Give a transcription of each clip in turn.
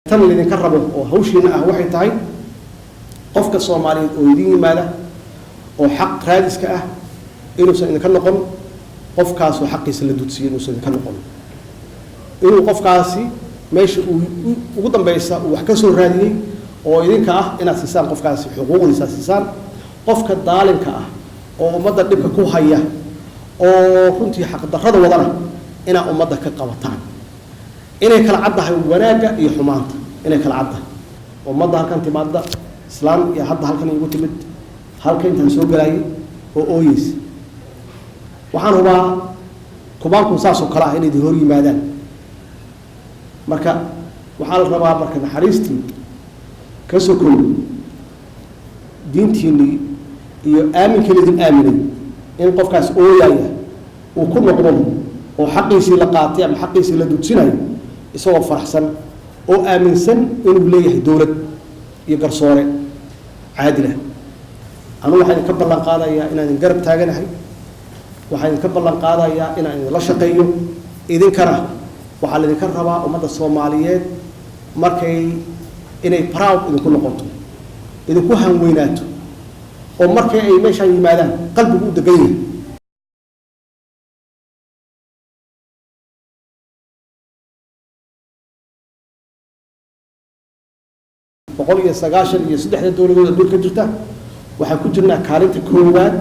tan idinka rabo oo hawshiina ah waxay tahay qofka Soomaaliyeed oo idin yimaada oo xaq raadiska ah inuusan idinka noqon qofkaas oo xaqiisa la dudsiyo inuusan idinka noqon inuu qofkaasi meesha ugu dambaysa wax ka soo raadiyay oo idinka ah inaad siisaan qofkaasi xuquuqdiisa siisaan qofka daalimka ah oo ummadda dhibka ku haya oo runtii xaq darrada wadana ina ummadda ka qabataan inay kala caddahay wanaaga iyo xumaanta inay kala caddahay ummadda halkan timaada islaam iyo hadda halkan igu timid halkan intaan soo galay oo ooyis waxaan hubaa kubaanku saas oo kala ah inay hor yimaadaan marka waxaa la rabaa marka naxariistii ka soo diintiini iyo aaminkeedin aaminay in qofkaas ooyaya uu ku noqdo oo xaqiisii la qaatay ama xaqiisii la dudsinayo isagoo faraxsan oo aaminsan inuu leeyahay dawlad iyo garsoore caadil ah anu waxaan ka ballan qaadayaa inaan garab taaganahay waxaan ka ballan qaadayaa inaan la shaqeeyo idinkana waxaa idinka rabaa ummadda Soomaaliyeed markay inay proud idinku noqoto idinku hanweynaato oo markay ay meeshaan yimaadaan qalbigu u degan yahay boqol iyo sagaashan iyo saddexda dawladood adduunka ka jirta waxaan ku jirnaa kaalinta koowaad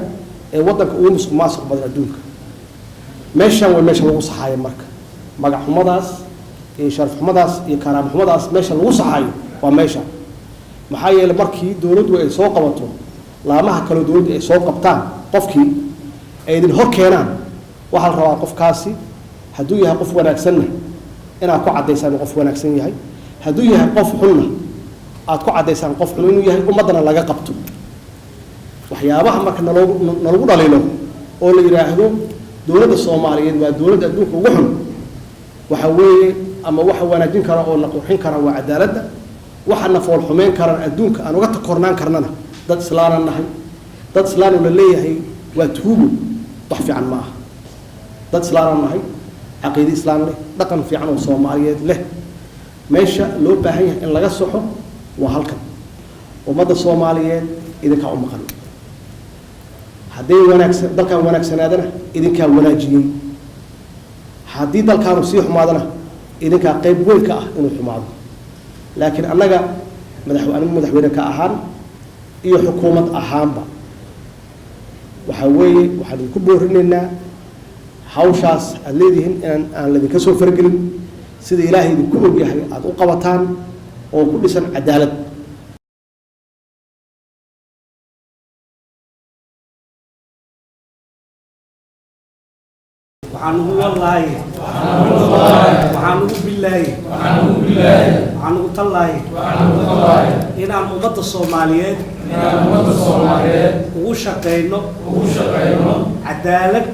ee waddanka ugu musuqmaasuq badan adduunka meeshaan waa meesha lagu saxaayo marka magac xumadaas iyo sharaf xumadaas iyo karaamo xumadaas meesha lagu saxaayo waa meesha maxaa yeelay markii dawladdu ay soo qabato laamaha kale dawladdu ay soo qabtaan qofkii ay idin hor keenaan waxaa la rabaa qofkaasi hadduu yahay qof wanaagsanna inaad ku caddaysaan qof wanaagsan yahay hadduu yahay qof xunna aad ku caddaysaan qof xun inuu yahay ummadana laga qabto waxyaabaha marka nalagu dhaliilo oo la yiraahdo dawladda Soomaaliyeed waa dawladda adduunka ugu xun waxa weeye ama waxa wanaajin kara oo la qurxin kara waa cadaaladda waxa nafool xumeyn kara adduunka aan uga takornaan karnana dad islaana nahay dad islaana la leeyahay waa tuugo wax fiican ma aha dad islaana nahay aqoon islaan leh dhaqan fiican oo Soomaaliyeed leh meesha loo baahan yahay in laga soxo waa halkan ummadda Soomaaliyeed idinka u maqan haddii wanaagsan dalkan wanaagsanaadana idinka wanaajiyay haddii dalkaanu sii xumaadana idinka qayb weyn ka ah inuu xumaado laakiin annaga madaxweyne ka ahaan iyo xukuumad ahaanba waxa weeye waxaan ku boorinaynaa hawshaas aad leedihiin aan ladinka soo fargelin sida ilaahay idinku og yahay aad u qabataan oo ku dhisan cadaalad waxaan ugu wallaahi waxaan ugu billaahi waxaan ugu tallaahi inaan ummadda Soomaaliyeed ugu shaqeyno cadaalad